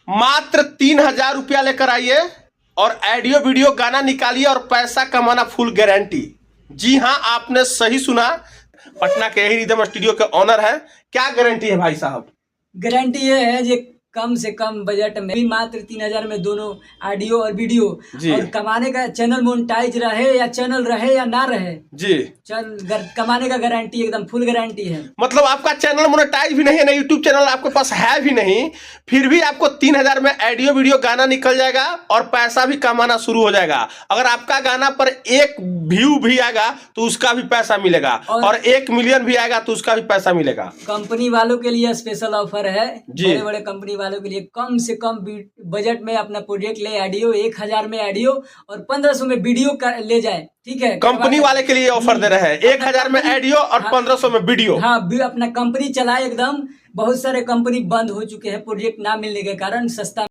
मात्र 3,000 रुपया लेकर आइए और ऑडियो वीडियो गाना निकालिए और पैसा कमाना फुल गारंटी। जी हाँ, आपने सही सुना, पटना के यही रिदम स्टूडियो के ऑनर है। क्या गारंटी है भाई साहब? गारंटी ये है जो कम से कम बजट में भी मात्र 3,000 में दोनों ऑडियो और वीडियो और कमाने का चैनल मोनेटाइज रहे या ना रहे जी, कमाने का गारंटी एकदम फुल गारंटी है। मतलब आपका चैनल मोनेटाइज भी नहीं है ना, यूट्यूब चैनल आपके पास है भी नहीं, फिर भी आपको 3,000 में ऑडियो वीडियो गाना निकल जाएगा और पैसा भी कमाना शुरू हो जाएगा। अगर आपका गाना पर 1 व्यू भी आएगा तो उसका भी पैसा मिलेगा और 1 मिलियन भी आएगा तो उसका भी पैसा मिलेगा। कंपनी वालों के लिए स्पेशल ऑफर है, बड़े बड़े कंपनी वालों के लिए कम से कम बजट में अपना प्रोजेक्ट ले ऑडियो 1,000 में ऑडियो और 1,500 में वीडियो ले जाए। ठीक है, कंपनी वाले के लिए ऑफर दे रहे हैं 1,000 में ऑडियो और 1,500 में वीडियो। हाँ, अपना कंपनी चलाए एकदम। बहुत सारे कंपनी बंद हो चुके हैं प्रोजेक्ट ना मिलने के कारण, सस्ता